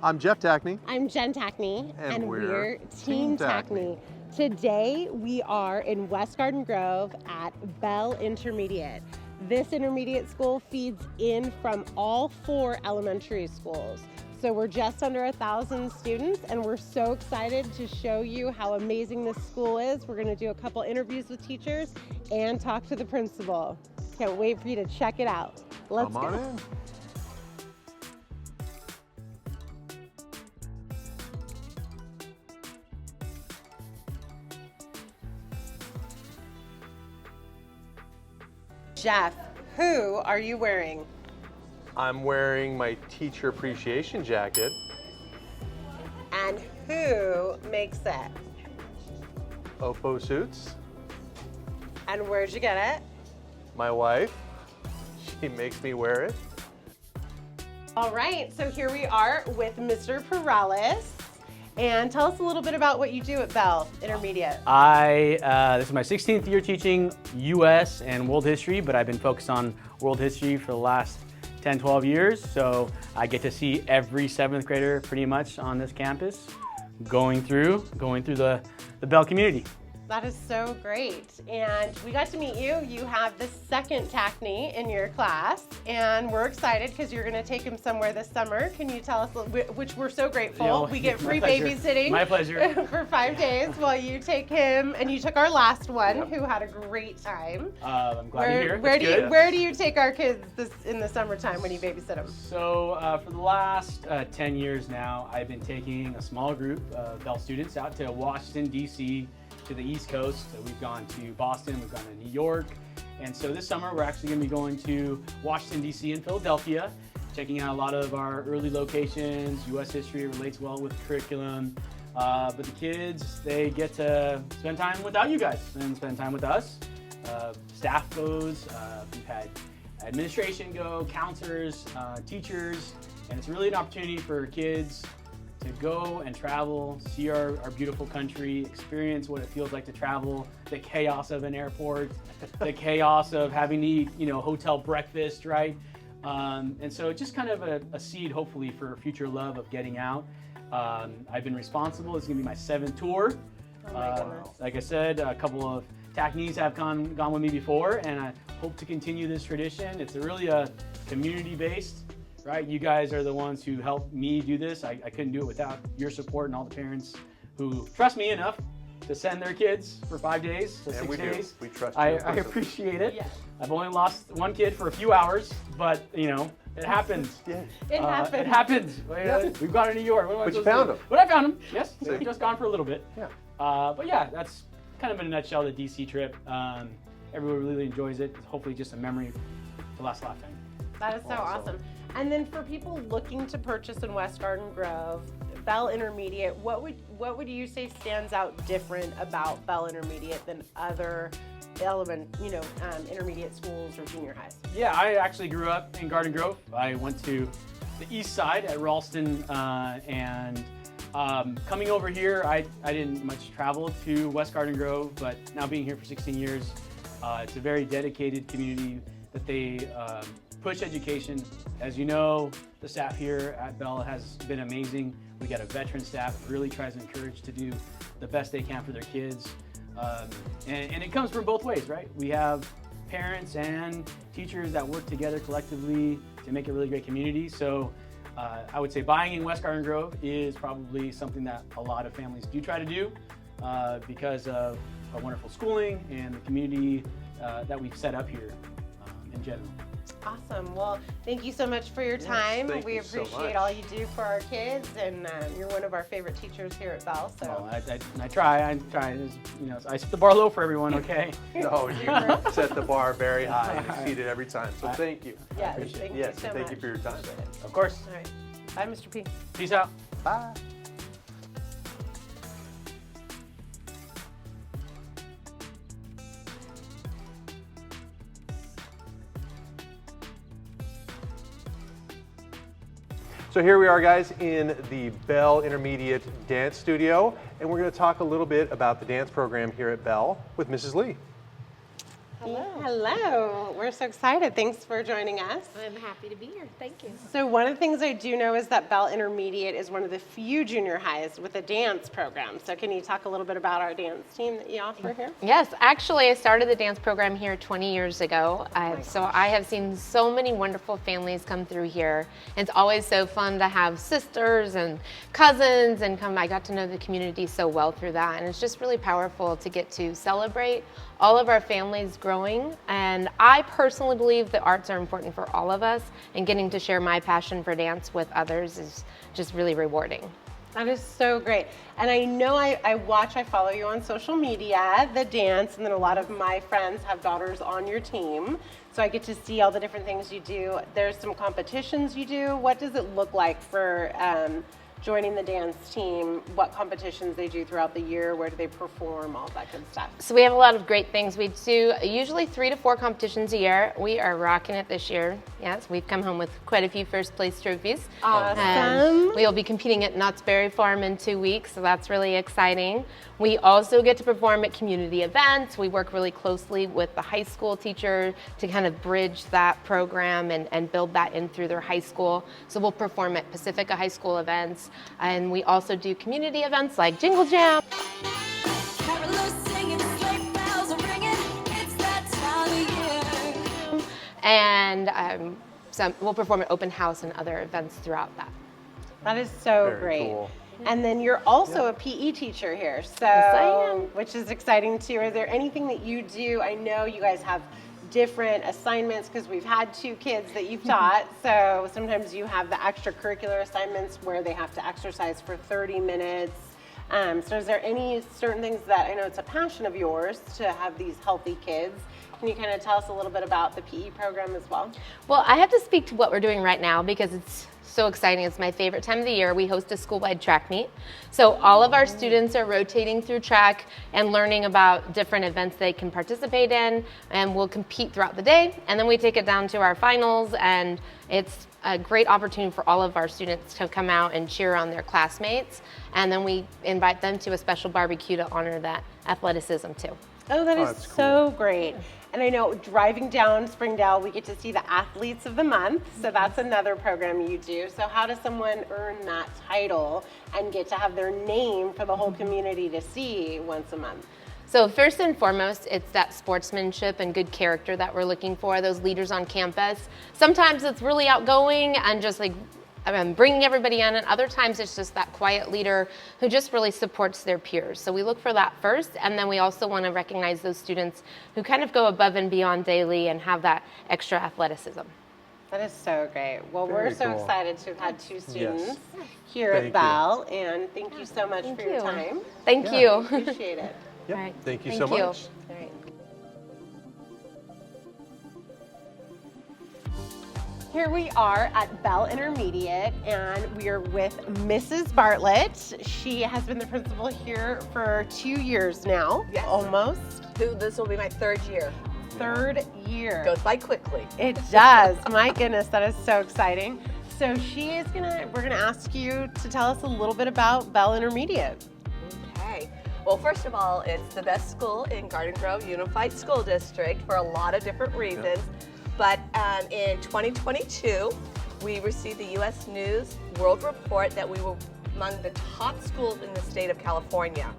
I'm Jeff Tackney. I'm Jen Tackney, And we're Team TeamTackney. Tackney. Today we are in West Garden Grove at Bell Intermediate. This intermediate school feeds in from all 4 elementary schools. So we're just under 1,000 students, and we're so excited to show you how amazing this school is. We're going to do a couple interviews with teachers and talk to the principal. Can't wait for you to check it out. Let's Come on go. in. Jeff, who are you wearing? I'm wearing my teacher appreciation jacket. And who makes it? Oppo Suits. And where'd you get it? My wife. She makes me wear it. All right, so here we are with Mr. Perales. And tell us a little bit about what you do at Bell Intermediate. This is my 16th year teaching US and world history, but I've been focused on world history for the last 10, 12 years. So I get to see every 7th grader pretty much on this campus going through the Bell community. That is so great. And we got to meet you. You have the 2nd Tackney in your class, and we're excited because you're going to take him somewhere this summer. Can you tell us, which we're so grateful. We get free babysitting. My pleasure. For 5 days while you take him, and you took our last one, who had a great time. I'm glad to hear. Where do you take our kids in the summertime when you babysit them? So for the last 10 years now, I've been taking a small group of Bell students out to Washington, D.C., to the East Coast. So we've gone to Boston, we've gone to New York, and so this summer we're actually going to be going to Washington, D.C. and Philadelphia, checking out a lot of our early locations. U.S. history relates well with the curriculum, but the kids, they get to spend time without you guys and spend time with us. Staff goes, we've had administration go, counselors, teachers, and it's really an opportunity for kids to go and travel, see our beautiful country, experience what it feels like to travel, the chaos of an airport, the chaos of having to eat, hotel breakfast, right? And so just kind of a seed, hopefully, for future love of getting out. I've been responsible. It's gonna be my 7th tour. Oh my goodness. Like I said, a couple of Tackneys have gone with me before, and I hope to continue this tradition. It's really a community-based, right? You guys are the ones who helped me do this. I couldn't do it without your support and all the parents who trust me enough to send their kids for 5 days, so 6 days. We trust you. I appreciate it. Yes. I've only lost 1 kid for a few hours, but it happens. Yeah. It happens. It happens. Yeah. We've gone to New York. But you found him. But I found him. Yes. Just gone for a little bit. Yeah. But yeah, that's kind of in a nutshell the DC trip. Everyone really enjoys it. It's hopefully just a memory to last a lifetime. That is so awesome. And then for people looking to purchase in West Garden Grove, Bell Intermediate, what would you say stands out different about Bell Intermediate than other intermediate schools or junior highs? Yeah, I actually grew up in Garden Grove. I went to the east side at Ralston, and coming over here, I didn't much travel to West Garden Grove, but now being here for 16 years, it's a very dedicated community that they push education. As you know, the staff here at Bell has been amazing. We got a veteran staff that really tries to encourage to do the best they can for their kids. And it comes from both ways, right? We have parents and teachers that work together collectively to make a really great community. So I would say buying in West Garden Grove is probably something that a lot of families do try to do because of our wonderful schooling and the community that we've set up here in general. Awesome. Well, thank you so much for your time. Thank we you so appreciate much. all you do for our kids, and you're one of our favorite teachers here at Bell. So Well, I try. I set the bar low for everyone, okay? No, you set the bar very high and exceed it every time. So thank you. yes, thank you so much. Thank you for your time. Of course. All right. Bye, Mr. P. Peace out. Bye. So here we are, guys, in the Bell Intermediate Dance Studio, and we're going to talk a little bit about the dance program here at Bell with Mrs. Lee. Hello. We're so excited. Thanks for joining us. I'm happy to be here. Thank you. So one of the things I do know is that Bell Intermediate is one of the few junior highs with a dance program. So can you talk a little bit about our dance team that you offer here? Yes, actually, I started the dance program here 20 years ago. So I have seen so many wonderful families come through here. It's always so fun to have sisters and cousins and come. I got to know the community so well through that. And it's just really powerful to get to celebrate all of our families growing. And I personally believe that arts are important for all of us, and getting to share my passion for dance with others is just really rewarding. That is so great. And I know I follow you on social media, the dance, and then a lot of my friends have daughters on your team. So I get to see all the different things you do. There's some competitions you do. What does it look like for joining the dance team? What competitions they do throughout the year? Where do they perform? All that good stuff. So we have a lot of great things. We do usually 3 to 4 competitions a year. We are rocking it this year. Yes, we've come home with quite a few first place trophies. Awesome. We will be competing at Knott's Berry Farm in 2 weeks, so that's really exciting. We also get to perform at community events. We work really closely with the high school teacher to kind of bridge that program and build that in through their high school. So we'll perform at Pacifica High School events. And we also do community events like Jingle Jam. And we'll perform at open house and other events throughout that. That is so Very great. cool. And then you're also a PE teacher here, so Yes, I am. which is exciting too. Is there anything that you do? I know you guys have different assignments because we've had 2 kids that you've taught. So sometimes you have the extracurricular assignments where they have to exercise for 30 minutes. So is there any certain things that, I know it's a passion of yours to have these healthy kids. Can you kind of tell us a little bit about the PE program as well? Well, I have to speak to what we're doing right now because it's so exciting. It's my favorite time of the year. We host a school-wide track meet. So all of our students are rotating through track and learning about different events they can participate in, and we'll compete throughout the day. And then we take it down to our finals, and it's a great opportunity for all of our students to come out and cheer on their classmates. And then we invite them to a special barbecue to honor that athleticism too. Oh, that is that's so great. And I know driving down Springdale, we get to see the Athletes of the Month. So that's another program you do. So how does someone earn that title and get to have their name for the whole community to see once a month? So first and foremost, it's that sportsmanship and good character that we're looking for, those leaders on campus. Sometimes it's really outgoing and just like bringing everybody in, and other times it's just that quiet leader who just really supports their peers. So we look for that first, and then we also want to recognize those students who kind of go above and beyond daily and have that extra athleticism. That is so great. Well, Very we're so cool. excited to have had 2 students Yes. here Thank at you. Bell, and thank you so much Thank for your you. time. Thank Yeah. you. Appreciate it. Yep. All right. Thank you Thank so you. much. All right. Here we are at Bell Intermediate, and we are with Mrs. Bartlett. She has been the principal here for 2 years now, Yes. almost. This will be my 3rd year. 3rd year. Goes by quickly. It does. My goodness, that is so exciting. So we're gonna ask you to tell us a little bit about Bell Intermediate. Okay. Well, first of all, it's the best school in Garden Grove Unified School District for a lot of different reasons. But in 2022, we received the U.S. News World Report that we were among the top schools in the state of California.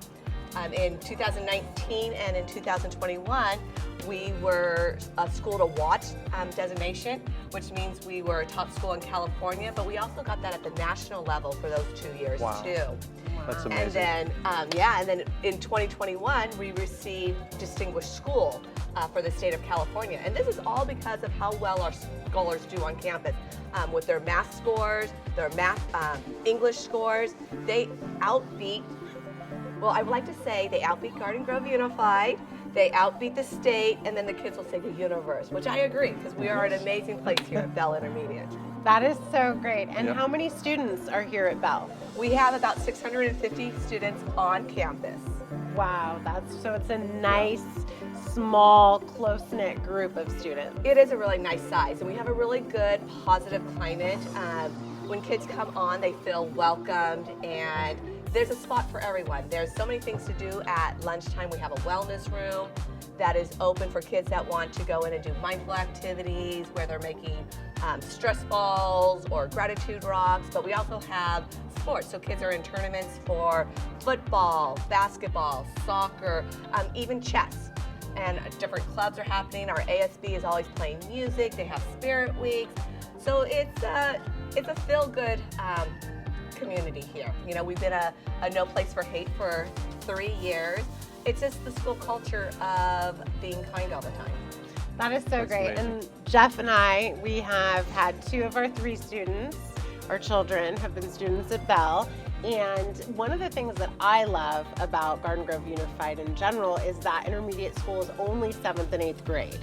In 2019 and in 2021, we were a school to watch designation, which means we were a top school in California, but we also got that at the national level for those 2 years Wow. too. That's amazing. And then in 2021, we received Distinguished School for the state of California. And this is all because of how well our scholars do on campus. With their math scores, their English scores, they outbeat, well, I would like to say they outbeat Garden Grove Unified, they outbeat the state, and then the kids will say the universe, which I agree, because we are an amazing place here at Bell Intermediate. That is so great. And Yep. how many students are here at Bell? We have about 650 students on campus. Wow, so it's a nice, small, close-knit group of students. It is a really nice size, and we have a really good, positive climate. When kids come on, they feel welcomed, and there's a spot for everyone. There's so many things to do at lunchtime. We have a wellness room. that is open for kids that want to go in and do mindful activities where they're making stress balls or gratitude rocks, but we also have sports. So kids are in tournaments for football, basketball, soccer, even chess. And different clubs are happening. Our ASB is always playing music. They have spirit weeks. So it's a feel-good community here. You know, we've been a no place for hate for 3 years. It's just the school culture of being kind all the time. That is so That's great. amazing. And Jeff and I, we have had 2 of our 3 students, our children, have been students at Bell. And one of the things that I love about Garden Grove Unified in general is that intermediate school is only 7th and 8th grade.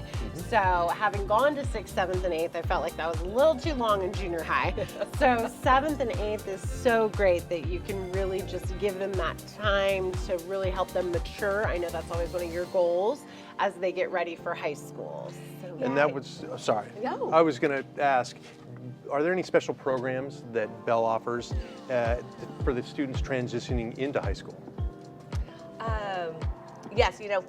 So having gone to 6th, 7th, and 8th, I felt like that was a little too long in junior high. So 7th and 8th is so great that you can really just give them that time to really help them mature. I know that's always one of your goals as they get ready for high school. So, And that was, sorry. No. I was going to ask, are there any special programs that Bell offers for the students transitioning into high school? Yes, you know,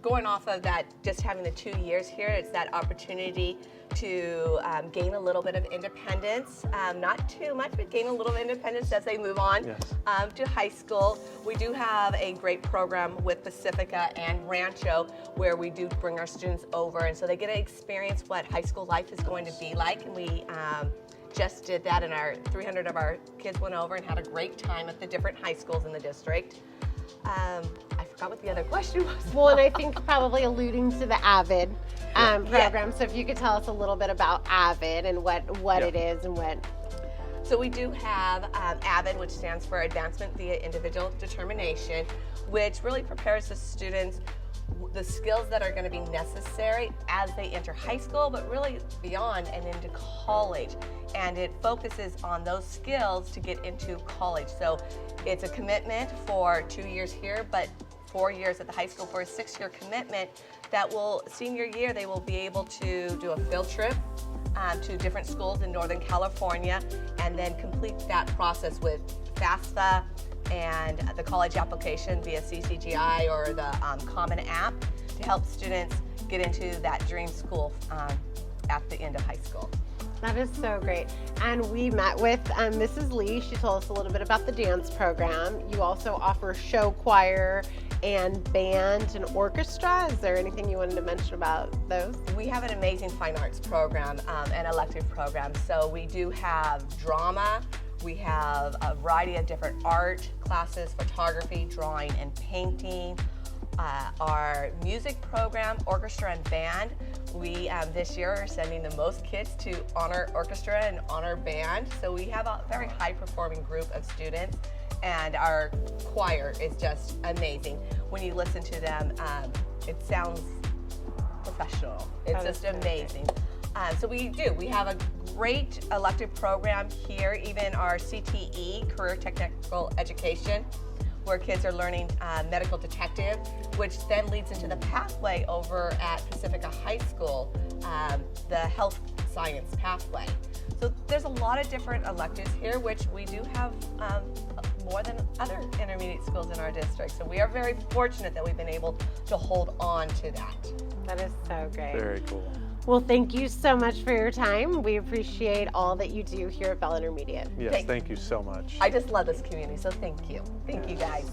going off of that, just having the 2 years here, it's that opportunity to gain a little bit of independence, not too much, but gain a little independence as they move on to high school. We do have a great program with Pacifica and Rancho where we do bring our students over, and so they get to experience what high school life is going to be like, and we just did that, and our 300 of our kids went over and had a great time at the different high schools in the district. I forgot what the other question was. well, and I think probably alluding to the AVID program. Yeah. So if you could tell us a little bit about AVID and what Yeah. it is and what. So we do have AVID, which stands for Advancement via Individual Determination, which really prepares the students the skills that are going to be necessary as they enter high school, but really beyond and into college. And it focuses on those skills to get into college. So it's a commitment for 2 years here, but 4 years at the high school for a 6-year commitment that will, senior year, they will be able to do a field trip to different schools in Northern California and then complete that process with FAFSA and the college application via CCGI or the Common App to help students get into that dream school at the end of high school. That is so great. And we met with Mrs. Lee. She told us a little bit about the dance program. You also offer show choir and band and orchestra. Is there anything you wanted to mention about those? We have an amazing fine arts program and elective program. So we do have drama. We have a variety of different art classes, photography, drawing, and painting. Our music program, orchestra and band, we this year are sending the most kids to honor orchestra and honor band. So we have a very high performing group of students, and our choir is just amazing. When you listen to them, it sounds professional. It's just amazing. So we have a great elective program here, even our CTE, Career Technical Education, where kids are learning medical detective, which then leads into the pathway over at Pacifica High School, the health science pathway. So there's a lot of different electives here, which we do have more than other intermediate schools in our district. So we are very fortunate that we've been able to hold on to that. That is so great. Very cool. Well, thank you so much for your time. We appreciate all that you do here at Bell Intermediate. Yes, thank you so much. I just love this community, so thank you. Thank you guys.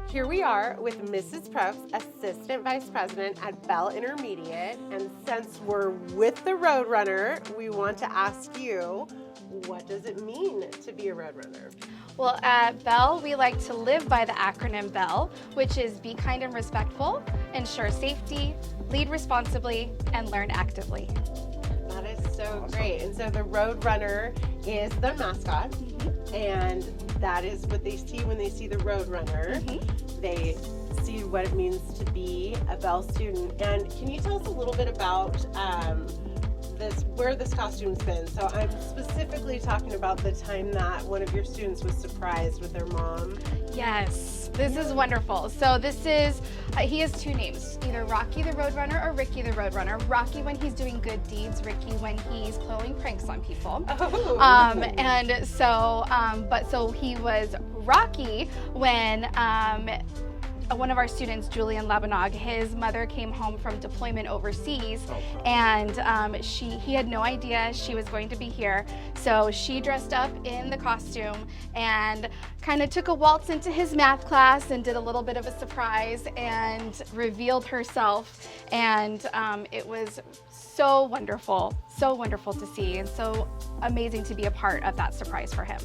Here we are with Mrs. Probst, Assistant Vice President at Bell Intermediate. And since we're with the Roadrunner, we want to ask you, what does it mean to be a Roadrunner? Well, at Bell, we like to live by the acronym BELL, which is be kind and respectful, ensure safety, lead responsibly, and learn actively. That is so great. And so the Roadrunner is the mascot, and that is what they see when they see the Roadrunner. They see what it means to be a Bell student. And can you tell us a little bit about where this costume's been? So I'm specifically talking about the time that one of your students was surprised with their mom. Yes, this is wonderful. So this is, he has 2 names, either Rocky the Roadrunner or Ricky the Roadrunner. Rocky when he's doing good deeds, Ricky when he's pulling pranks on people. Oh. And so, but so he was rocky when one of our students, Julian Lebanog, his mother came home from deployment overseas, and he had no idea she was going to be here. So she dressed up in the costume and kind of took a waltz into his math class and did a little bit of a surprise and revealed herself. And it was so wonderful to see, and so amazing to be a part of that surprise for him.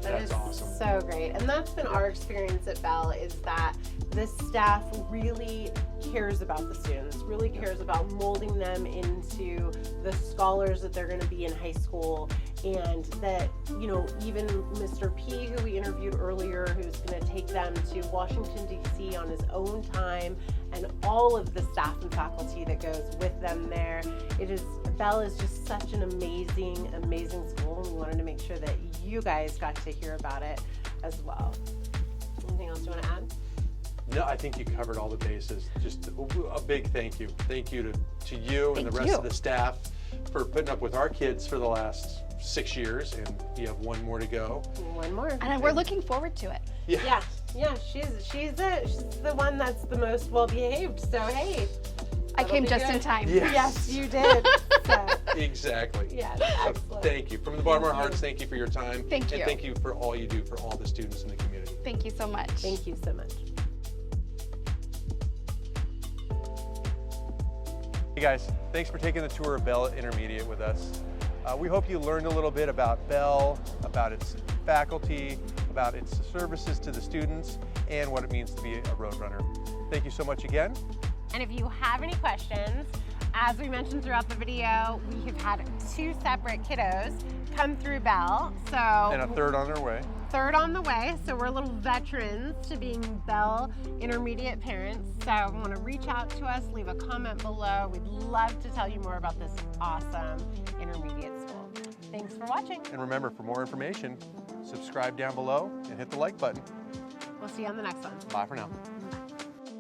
That is awesome. so great. And that's been our experience at Bell, is that the staff really cares about the students, really cares about molding them into the scholars that they're going to be in high school. And that, you know, even Mr. P, who we interviewed earlier, who's going to take them to Washington, D.C. on his own time, and all of the staff and faculty that goes with them there. Bell is just such an amazing, amazing school, and we wanted to make sure that you guys got to hear about it as well. Anything else you want to add? No, I think you covered all the bases. Just a big thank you. Thank you to you and the rest of the staff for putting up with our kids for the last 6 years, and you have one more to go. One more. And we're looking forward to it. Yeah, she's the one that's the most well behaved. So hey, I came just in time. Yes, you did. So, Exactly. yes, So excellent. thank you. From the bottom of our hearts, thank you for your time. Thank you. And thank you for all you do for all the students in the community. Thank you so much. Thank you so much. Hey guys, thanks for taking the tour of Bell Intermediate with us. We hope you learned a little bit about Bell, about its faculty, about its services to the students, and what it means to be a Roadrunner. Thank you so much again. And if you have any questions, as we mentioned throughout the video, we have had 2 separate kiddos come through Bell. So And a third on their way. third on the way. So we're little veterans to being Bell Intermediate parents. So want to reach out to us, leave a comment below. We'd love to tell you more about this awesome intermediate school. Thanks for watching. And remember, for more information, subscribe down below and hit the like button. We'll see you on the next one. Bye for now.